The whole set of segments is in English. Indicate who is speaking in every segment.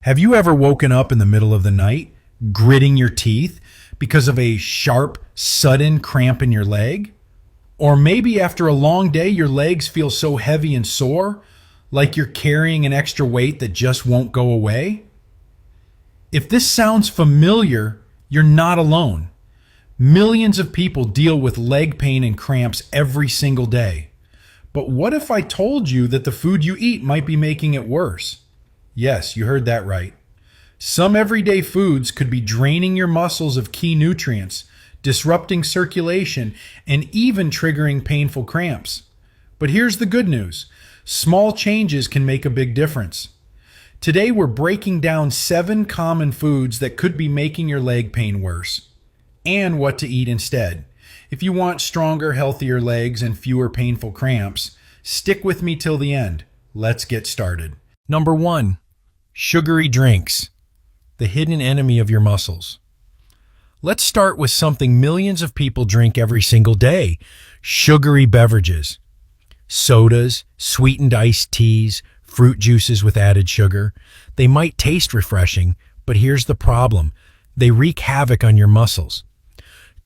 Speaker 1: Have you ever woken up in the middle of the night, gritting your teeth because of a sharp, sudden cramp in your leg? Or maybe after a long day, your legs feel so heavy and sore, like you're carrying an extra weight that just won't go away? If this sounds familiar, you're not alone. Millions of people deal with leg pain and cramps every single day. But what if I told you that the food you eat might be making it worse? Yes, you heard that right. Some everyday foods could be draining your muscles of key nutrients, disrupting circulation, and even triggering painful cramps. But here's the good news. Small changes can make a big difference. Today we're breaking down 7 common foods that could be making your leg pain worse, and what to eat instead. If you want stronger, healthier legs and fewer painful cramps, stick with me till the end. Let's get started. Number 1. Sugary drinks, the hidden enemy of your muscles. Let's start with something millions of people drink every single day: sugary beverages. Sodas, sweetened iced teas, fruit juices with added sugar. They might taste refreshing, but here's the problem. They wreak havoc on your muscles.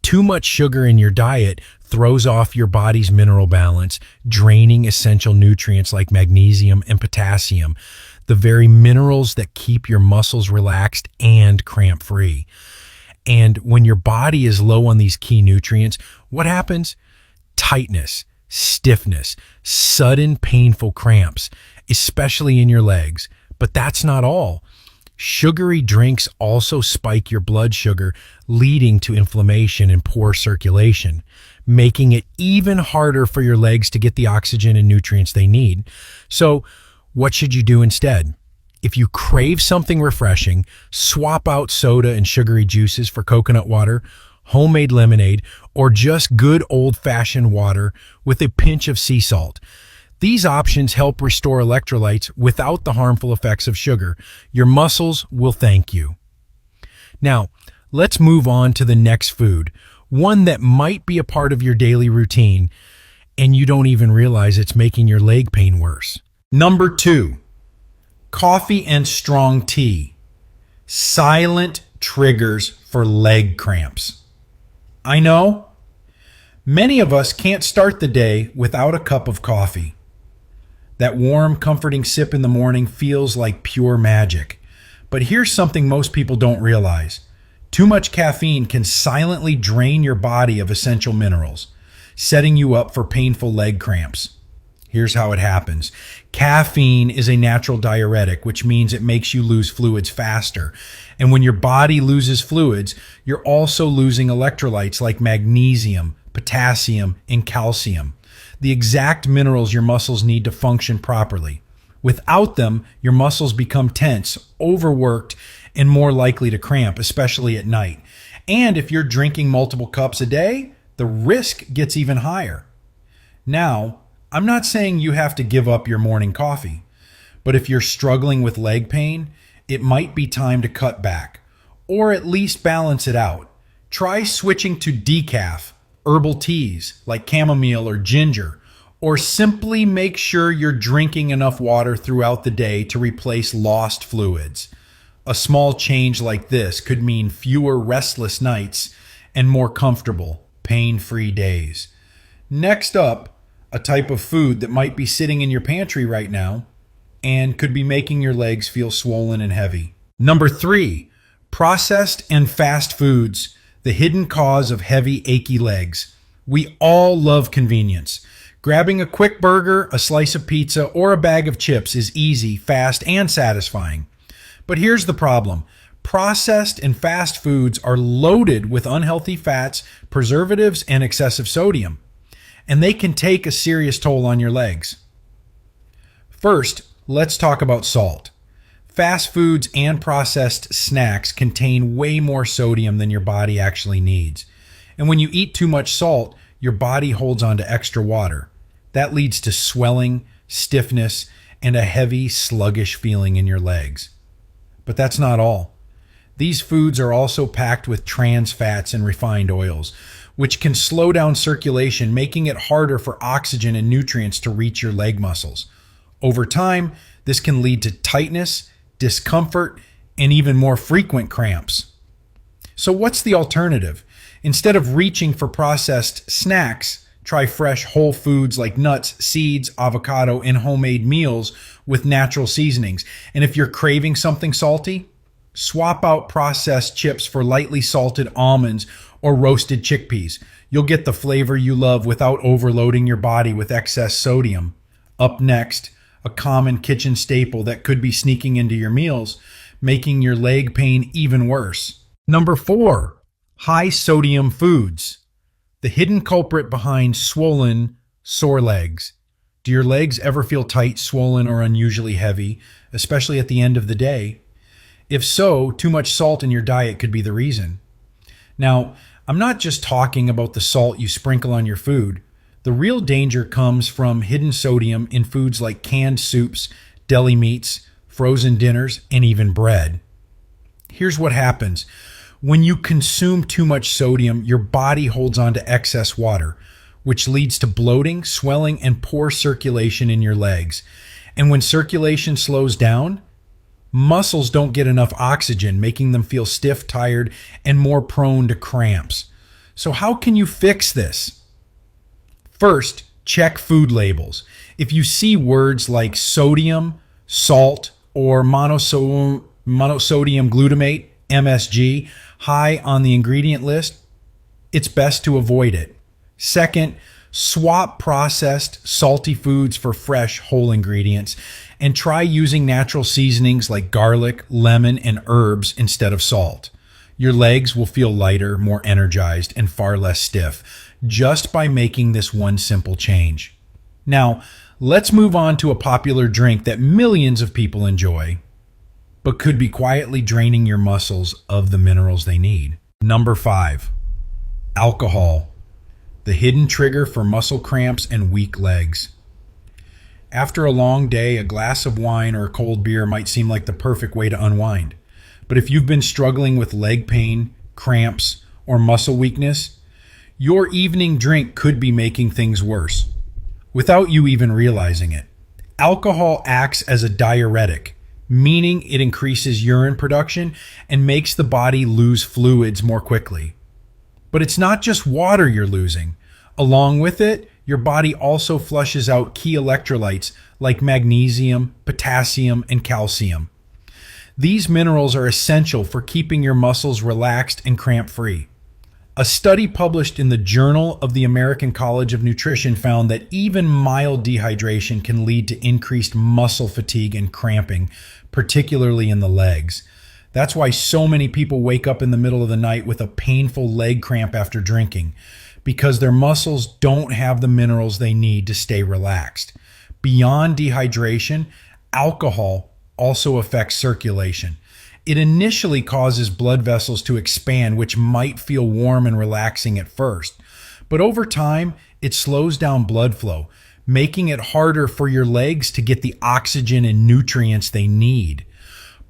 Speaker 1: Too much sugar in your diet throws off your body's mineral balance, draining essential nutrients like magnesium and potassium, the very minerals that keep your muscles relaxed and cramp-free. And when your body is low on these key nutrients, what happens? Tightness, stiffness, sudden painful cramps, especially in your legs. But that's not all. Sugary drinks also spike your blood sugar, leading to inflammation and poor circulation, making it even harder for your legs to get the oxygen and nutrients they need. So, what should you do instead? If you crave something refreshing, swap out soda and sugary juices for coconut water, homemade lemonade, or just good old-fashioned water with a pinch of sea salt. These options help restore electrolytes without the harmful effects of sugar. Your muscles will thank you. Now, let's move on to the next food, one that might be a part of your daily routine, and you don't even realize it's making your leg pain worse. Number 2, coffee and strong tea. Silent triggers for leg cramps. I know. Many of us can't start the day without a cup of coffee. That warm, comforting sip in the morning feels like pure magic. But here's something most people don't realize. Too much caffeine can silently drain your body of essential minerals, setting you up for painful leg cramps. Here's how it happens. Caffeine is a natural diuretic, which means it makes you lose fluids faster. And when your body loses fluids, you're also losing electrolytes like magnesium, potassium, and calcium, the exact minerals your muscles need to function properly. Without them, your muscles become tense, overworked, and more likely to cramp, especially at night. And if you're drinking multiple cups a day, the risk gets even higher. Now, I'm not saying you have to give up your morning coffee, but if you're struggling with leg pain, it might be time to cut back, or at least balance it out. Try switching to decaf, herbal teas like chamomile or ginger, or simply make sure you're drinking enough water throughout the day to replace lost fluids. A small change like this could mean fewer restless nights and more comfortable, pain-free days. Next up, a type of food that might be sitting in your pantry right now and could be making your legs feel swollen and heavy. Number 3, processed and fast foods, the hidden cause of heavy, achy legs. We all love convenience. Grabbing a quick burger, a slice of pizza, or a bag of chips is easy, fast, and satisfying. But here's the problem. Processed and fast foods are loaded with unhealthy fats, preservatives, and excessive sodium, and they can take a serious toll on your legs. First, let's talk about salt. Fast foods and processed snacks contain way more sodium than your body actually needs. And when you eat too much salt, your body holds on to extra water. That leads to swelling, stiffness, and a heavy, sluggish feeling in your legs. But that's not all. These foods are also packed with trans fats and refined oils, which can slow down circulation, making it harder for oxygen and nutrients to reach your leg muscles. Over time, this can lead to tightness, discomfort, and even more frequent cramps. So what's the alternative? Instead of reaching for processed snacks, try fresh whole foods like nuts, seeds, avocado, and homemade meals with natural seasonings. And if you're craving something salty, swap out processed chips for lightly salted almonds or roasted chickpeas. You'll get the flavor you love without overloading your body with excess sodium. Up next, a common kitchen staple that could be sneaking into your meals, making your leg pain even worse. Number 4, high sodium foods. The hidden culprit behind swollen, sore legs. Do your legs ever feel tight, swollen, or unusually heavy, especially at the end of the day? If so, too much salt in your diet could be the reason. Now, I'm not just talking about the salt you sprinkle on your food. The real danger comes from hidden sodium in foods like canned soups, deli meats, frozen dinners, and even bread. Here's what happens. When you consume too much sodium, your body holds on to excess water, which leads to bloating, swelling, and poor circulation in your legs. And when circulation slows down, muscles don't get enough oxygen, making them feel stiff, tired, and more prone to cramps. So how can you fix this? First, check food labels. If you see words like sodium, salt, or monosodium glutamate, MSG, high on the ingredient list, it's best to avoid it. Second, swap processed, salty foods for fresh, whole ingredients, and try using natural seasonings like garlic, lemon, and herbs instead of salt. Your legs will feel lighter, more energized, and far less stiff just by making this one simple change. Now, let's move on to a popular drink that millions of people enjoy, but could be quietly draining your muscles of the minerals they need. Number 5, alcohol. The hidden trigger for muscle cramps and weak legs. After a long day, a glass of wine or a cold beer might seem like the perfect way to unwind. But if you've been struggling with leg pain, cramps, or muscle weakness, your evening drink could be making things worse without you even realizing it. Alcohol acts as a diuretic, meaning it increases urine production and makes the body lose fluids more quickly. But it's not just water you're losing. Along with it, your body also flushes out key electrolytes like magnesium, potassium, and calcium. These minerals are essential for keeping your muscles relaxed and cramp-free. A study published in the Journal of the American College of Nutrition found that even mild dehydration can lead to increased muscle fatigue and cramping, particularly in the legs. That's why so many people wake up in the middle of the night with a painful leg cramp after drinking, because their muscles don't have the minerals they need to stay relaxed. Beyond dehydration, alcohol also affects circulation. It initially causes blood vessels to expand, which might feel warm and relaxing at first. But over time, it slows down blood flow, making it harder for your legs to get the oxygen and nutrients they need.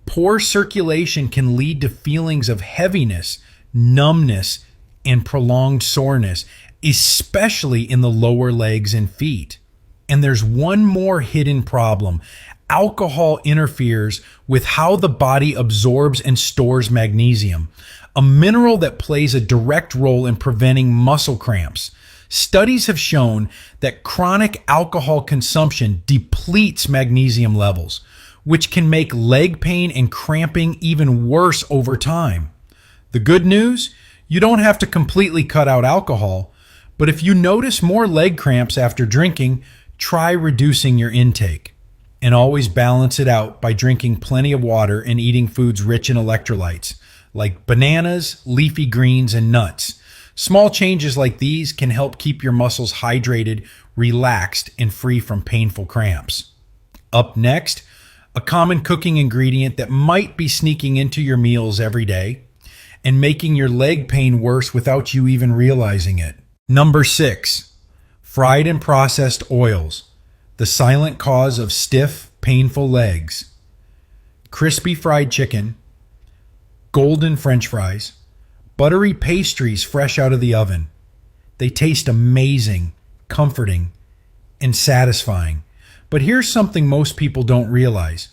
Speaker 1: Poor circulation can lead to feelings of heaviness, numbness, and prolonged soreness, especially in the lower legs and feet. And there's one more hidden problem. Alcohol interferes with how the body absorbs and stores magnesium, a mineral that plays a direct role in preventing muscle cramps. Studies have shown that chronic alcohol consumption depletes magnesium levels, which can make leg pain and cramping even worse over time. The good news? You don't have to completely cut out alcohol, but if you notice more leg cramps after drinking, try reducing your intake. And always balance it out by drinking plenty of water and eating foods rich in electrolytes, like bananas, leafy greens, and nuts. Small changes like these can help keep your muscles hydrated, relaxed, and free from painful cramps. Up next, a common cooking ingredient that might be sneaking into your meals every day and making your leg pain worse without you even realizing it. Number 6, fried and processed oils. The silent cause of stiff, painful legs. Crispy fried chicken, golden French fries, buttery pastries fresh out of the oven. They taste amazing, comforting, and satisfying. But here's something most people don't realize.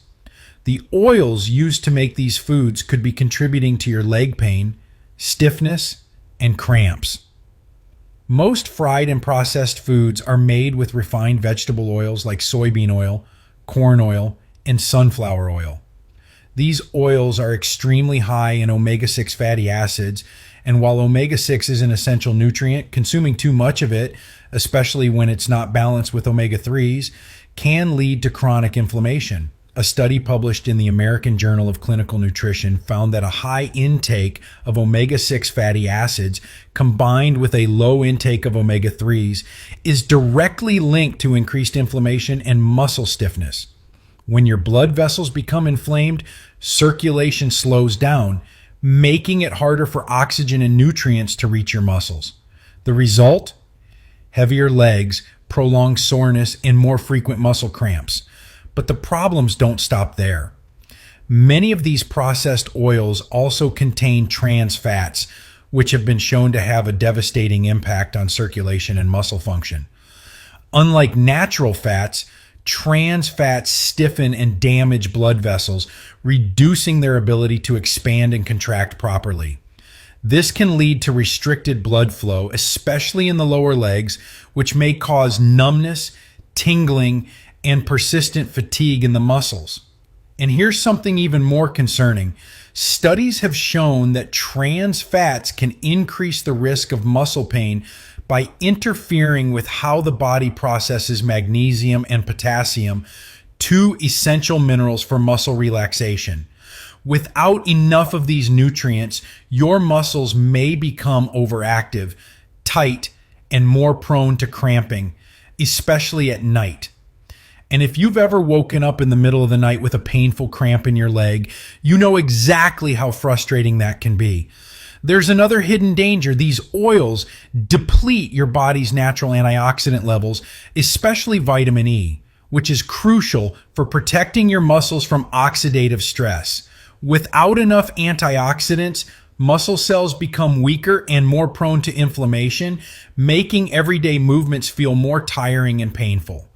Speaker 1: The oils used to make these foods could be contributing to your leg pain, stiffness, and cramps. Most fried and processed foods are made with refined vegetable oils like soybean oil, corn oil, and sunflower oil. These oils are extremely high in omega-6 fatty acids, and while omega-6 is an essential nutrient, consuming too much of it, especially when it's not balanced with omega-3s, can lead to chronic inflammation. A study published in the American Journal of Clinical Nutrition found that a high intake of omega-6 fatty acids combined with a low intake of omega-3s is directly linked to increased inflammation and muscle stiffness. When your blood vessels become inflamed, circulation slows down, making it harder for oxygen and nutrients to reach your muscles. The result? Heavier legs, prolonged soreness, and more frequent muscle cramps. But the problems don't stop there. Many of these processed oils also contain trans fats, which have been shown to have a devastating impact on circulation and muscle function. Unlike natural fats, trans fats stiffen and damage blood vessels, reducing their ability to expand and contract properly. This can lead to restricted blood flow, especially in the lower legs, which may cause numbness, tingling, and persistent fatigue in the muscles. And here's something even more concerning. Studies have shown that trans fats can increase the risk of muscle pain by interfering with how the body processes magnesium and potassium, two essential minerals for muscle relaxation. Without enough of these nutrients, your muscles may become overactive, tight, and more prone to cramping, especially at night. And if you've ever woken up in the middle of the night with a painful cramp in your leg, you know exactly how frustrating that can be. There's another hidden danger. These oils deplete your body's natural antioxidant levels, especially vitamin E, which is crucial for protecting your muscles from oxidative stress. Without enough antioxidants, muscle cells become weaker and more prone to inflammation, making everyday movements feel more tiring and painful.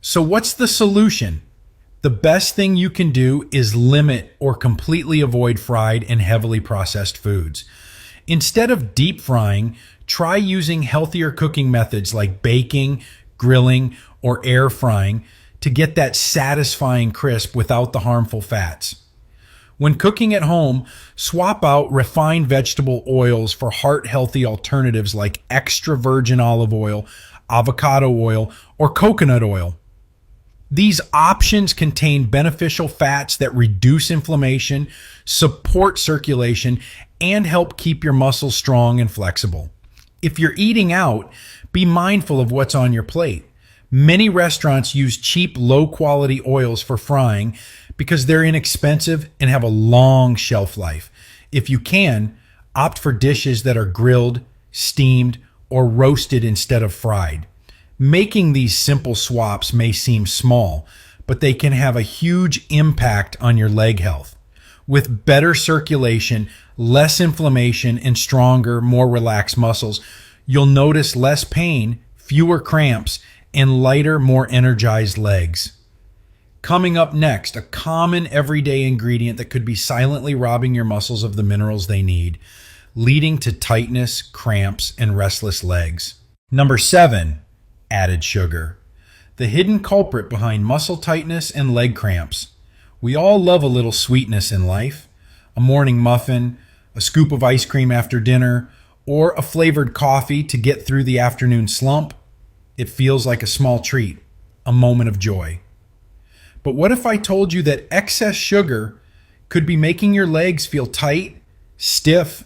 Speaker 1: So what's the solution? The best thing you can do is limit or completely avoid fried and heavily processed foods. Instead of deep frying, try using healthier cooking methods like baking, grilling, or air frying to get that satisfying crisp without the harmful fats. When cooking at home, swap out refined vegetable oils for heart-healthy alternatives like extra virgin olive oil, avocado oil, or coconut oil. These options contain beneficial fats that reduce inflammation, support circulation, and help keep your muscles strong and flexible. If you're eating out, be mindful of what's on your plate. Many restaurants use cheap, low-quality oils for frying because they're inexpensive and have a long shelf life. If you can, opt for dishes that are grilled, steamed, or roasted instead of fried. Making these simple swaps may seem small, but they can have a huge impact on your leg health. With better circulation, less inflammation, and stronger, more relaxed muscles, you'll notice less pain, fewer cramps, and lighter, more energized legs. Coming up next, a common everyday ingredient that could be silently robbing your muscles of the minerals they need, leading to tightness, cramps, and restless legs. Number 7. Added sugar. The hidden culprit behind muscle tightness and leg cramps. We all love a little sweetness in life. A morning muffin, a scoop of ice cream after dinner, or a flavored coffee to get through the afternoon slump. It feels like a small treat, a moment of joy. But what if I told you that excess sugar could be making your legs feel tight, stiff,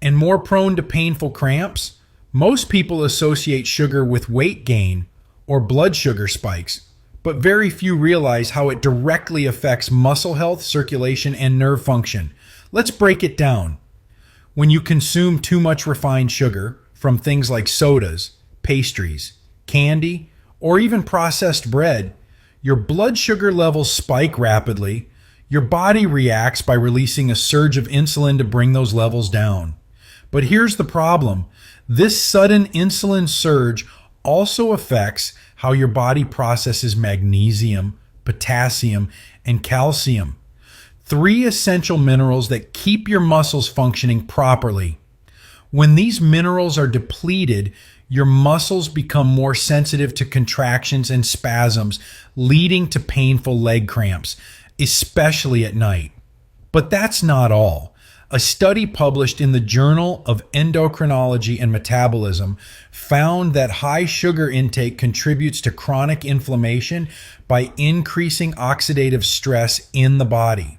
Speaker 1: and more prone to painful cramps? Most people associate sugar with weight gain or blood sugar spikes, but very few realize how it directly affects muscle health, circulation, and nerve function. Let's break it down. When you consume too much refined sugar from things like sodas, pastries, candy, or even processed bread, your blood sugar levels spike rapidly. Your body reacts by releasing a surge of insulin to bring those levels down. But here's the problem. This sudden insulin surge also affects how your body processes magnesium, potassium, and calcium. Three essential minerals that keep your muscles functioning properly. When these minerals are depleted, your muscles become more sensitive to contractions and spasms, leading to painful leg cramps, especially at night. But that's not all. A study published in the Journal of Endocrinology and Metabolism found that high sugar intake contributes to chronic inflammation by increasing oxidative stress in the body.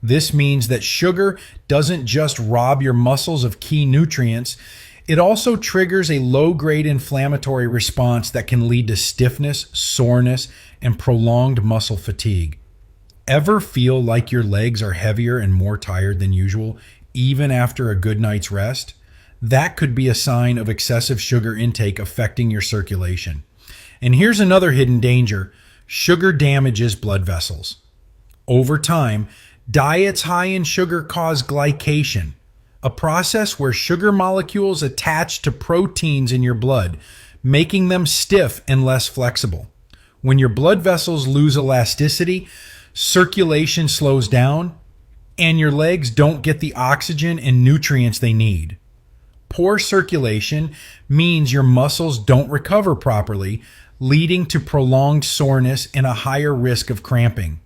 Speaker 1: This means that sugar doesn't just rob your muscles of key nutrients, it also triggers a low-grade inflammatory response that can lead to stiffness, soreness, and prolonged muscle fatigue. Ever feel like your legs are heavier and more tired than usual, even after a good night's rest? That could be a sign of excessive sugar intake affecting your circulation. And here's another hidden danger. Sugar damages blood vessels. Over time, diets high in sugar cause glycation, a process where sugar molecules attach to proteins in your blood, making them stiff and less flexible. When your blood vessels lose elasticity, circulation slows down, and your legs don't get the oxygen and nutrients they need. Poor circulation means your muscles don't recover properly, leading to prolonged soreness and a higher risk of cramping.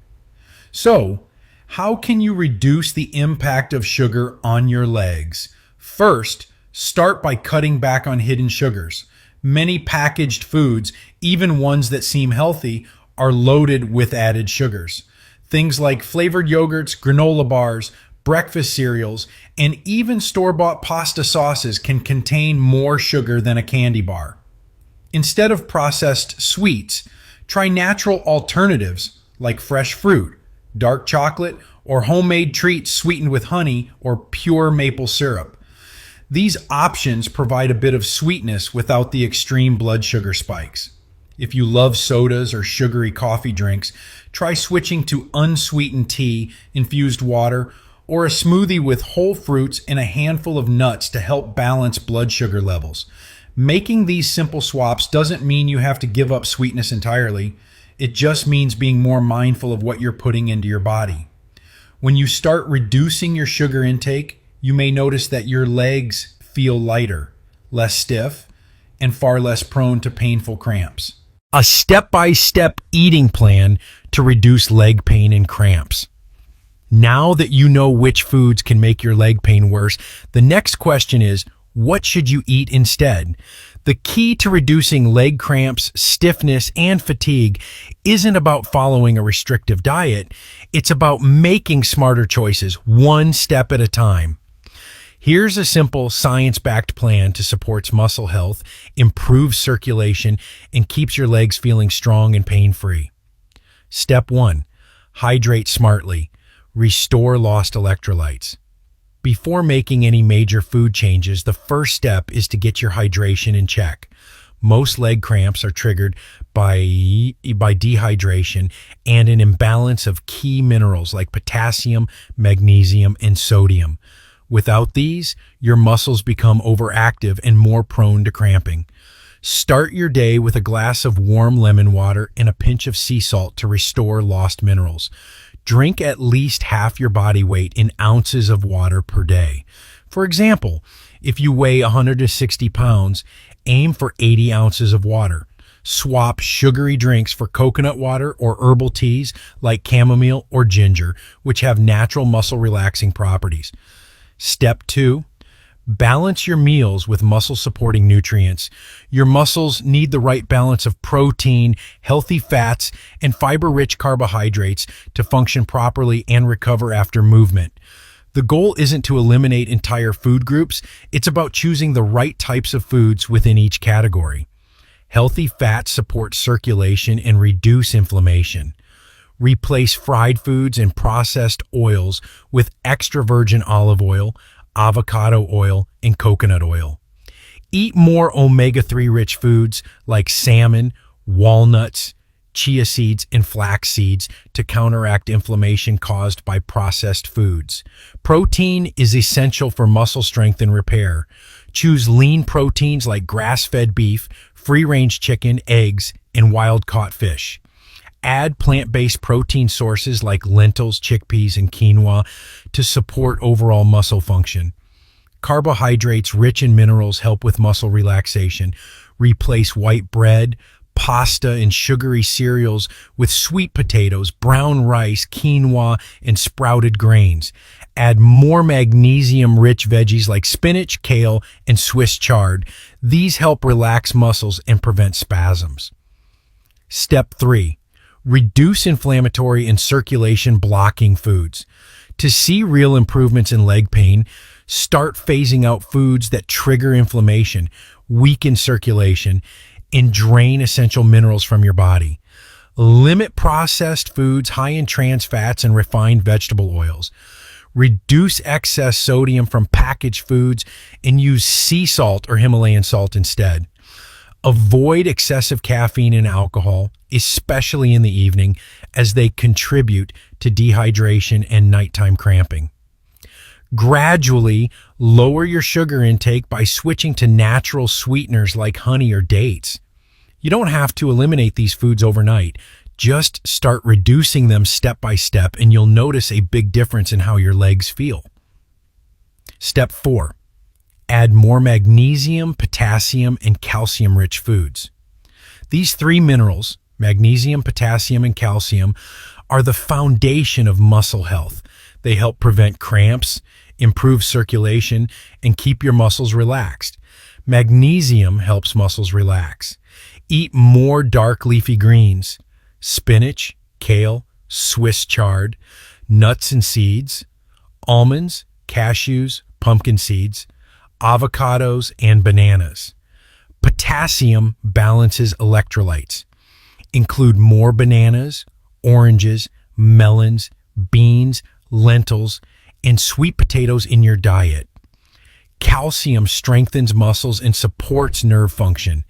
Speaker 1: So, how can you reduce the impact of sugar on your legs? First, start by cutting back on hidden sugars. Many packaged foods, even ones that seem healthy, are loaded with added sugars. Things like flavored yogurts, granola bars, breakfast cereals, and even store-bought pasta sauces can contain more sugar than a candy bar. Instead of processed sweets, try natural alternatives like fresh fruit, dark chocolate, or homemade treats sweetened with honey or pure maple syrup. These options provide a bit of sweetness without the extreme blood sugar spikes. If you love sodas or sugary coffee drinks, try switching to unsweetened tea, infused water, or a smoothie with whole fruits and a handful of nuts to help balance blood sugar levels. Making these simple swaps doesn't mean you have to give up sweetness entirely. It just means being more mindful of what you're putting into your body. When you start reducing your sugar intake, you may notice that your legs feel lighter, less stiff, and far less prone to painful cramps. A step-by-step eating plan to reduce leg pain and cramps. Now that you know which foods can make your leg pain worse, the next question is, what should you eat instead? The key to reducing leg cramps, stiffness, and fatigue isn't about following a restrictive diet. It's about making smarter choices, one step at a time. Here's a simple science-backed plan to support muscle health, improves circulation, and keeps your legs feeling strong and pain-free. Step 1. Hydrate smartly. Restore lost electrolytes. Before making any major food changes, the first step is to get your hydration in check. Most leg cramps are triggered by dehydration and an imbalance of key minerals like potassium, magnesium, and sodium. Without these, your muscles become overactive and more prone to cramping. Start your day with a glass of warm lemon water and a pinch of sea salt to restore lost minerals. Drink at least half your body weight in ounces of water per day. For example, if you weigh 160 pounds, aim for 80 ounces of water. Swap sugary drinks for coconut water or herbal teas like chamomile or ginger, which have natural muscle relaxing properties. Step 2. Balance your meals with muscle-supporting nutrients. Your muscles need the right balance of protein, healthy fats, and fiber-rich carbohydrates to function properly and recover after movement. The goal isn't to eliminate entire food groups, it's about choosing the right types of foods within each category. Healthy fats support circulation and reduce inflammation. Replace fried foods and processed oils with extra virgin olive oil, avocado oil, and coconut oil. Eat more omega-3 rich foods like salmon, walnuts, chia seeds, and flax seeds to counteract inflammation caused by processed foods. Protein is essential for muscle strength and repair. Choose lean proteins like grass-fed beef, free-range chicken, eggs, and wild-caught fish. Add plant-based protein sources like lentils, chickpeas, and quinoa to support overall muscle function. Carbohydrates rich in minerals help with muscle relaxation. Replace white bread, pasta, and sugary cereals with sweet potatoes, brown rice, quinoa, and sprouted grains. Add more magnesium-rich veggies like spinach, kale, and Swiss chard. These help relax muscles and prevent spasms. Step 3. Reduce inflammatory and circulation blocking foods. To see real improvements in leg pain, start phasing out foods that trigger inflammation, weaken circulation, and drain essential minerals from your body. Limit processed foods high in trans fats and refined vegetable oils. Reduce excess sodium from packaged foods and use sea salt or Himalayan salt instead. Avoid excessive caffeine and alcohol, especially in the evening, as they contribute to dehydration and nighttime cramping. Gradually lower your sugar intake by switching to natural sweeteners like honey or dates. You don't have to eliminate these foods overnight. Just start reducing them step by step, and you'll notice a big difference in how your legs feel. Step 4. Add more magnesium, potassium, and calcium-rich foods. These three minerals, magnesium, potassium, and calcium, are the foundation of muscle health. They help prevent cramps, improve circulation, and keep your muscles relaxed. Magnesium helps muscles relax. Eat more dark leafy greens, spinach, kale, Swiss chard, nuts and seeds, almonds, cashews, pumpkin seeds, avocados, and bananas. Potassium balances electrolytes. Include more bananas, oranges, melons, beans, lentils, and sweet potatoes in your diet. Calcium strengthens muscles and supports nerve function.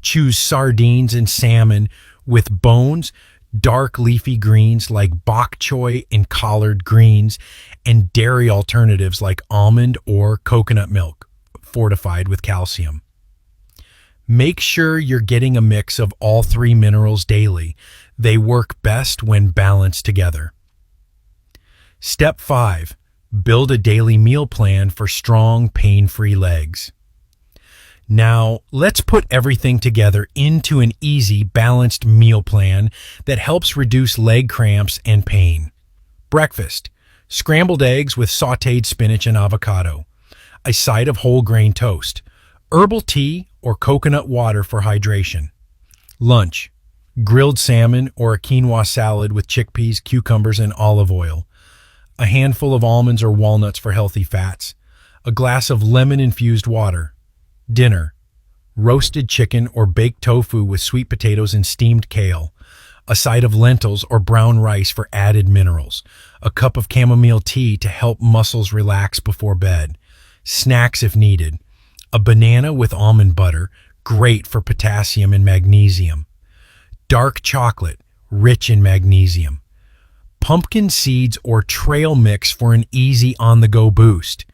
Speaker 1: Choose sardines and salmon with bones, dark leafy greens like bok choy and collard greens, and dairy alternatives like almond or coconut milk, fortified with calcium. Make sure you're getting a mix of all three minerals daily. They work best when balanced together. Step 5. Build a daily meal plan for strong, pain-free legs. Now, let's put everything together into an easy, balanced meal plan that helps reduce leg cramps and pain. Breakfast: scrambled eggs with sautéed spinach and avocado. A side of whole grain toast. Herbal tea or coconut water for hydration. Lunch: grilled salmon or a quinoa salad with chickpeas, cucumbers, and olive oil. A handful of almonds or walnuts for healthy fats. A glass of lemon-infused water. Dinner: roasted chicken or baked tofu with sweet potatoes and steamed kale. A side of lentils or brown rice for added minerals. A cup of chamomile tea to help muscles relax before bed. Snacks if needed: a banana with almond butter, great for potassium and magnesium. Dark chocolate, rich in magnesium. Pumpkin seeds or trail mix for an easy on-the-go boost.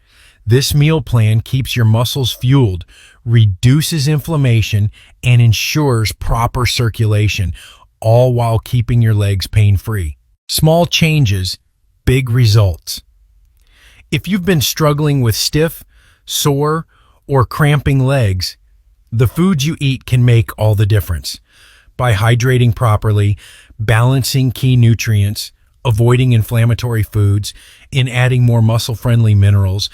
Speaker 1: This meal plan keeps your muscles fueled, reduces inflammation, and ensures proper circulation, all while keeping your legs pain-free. Small changes, big results. If you've been struggling with stiff, sore, or cramping legs, the foods you eat can make all the difference. By hydrating properly, balancing key nutrients, avoiding inflammatory foods, and adding more muscle-friendly minerals,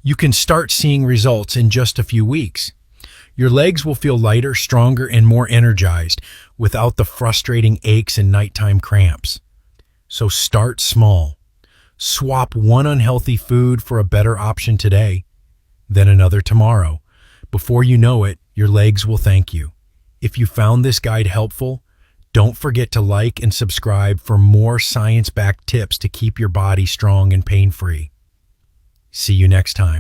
Speaker 1: you can start seeing results in just a few weeks. Your legs will feel lighter, stronger, and more energized without the frustrating aches and nighttime cramps. So start small. Swap one unhealthy food for a better option today, then another tomorrow. Before you know it, your legs will thank you. If you found this guide helpful, don't forget to like and subscribe for more science-backed tips to keep your body strong and pain-free. See you next time.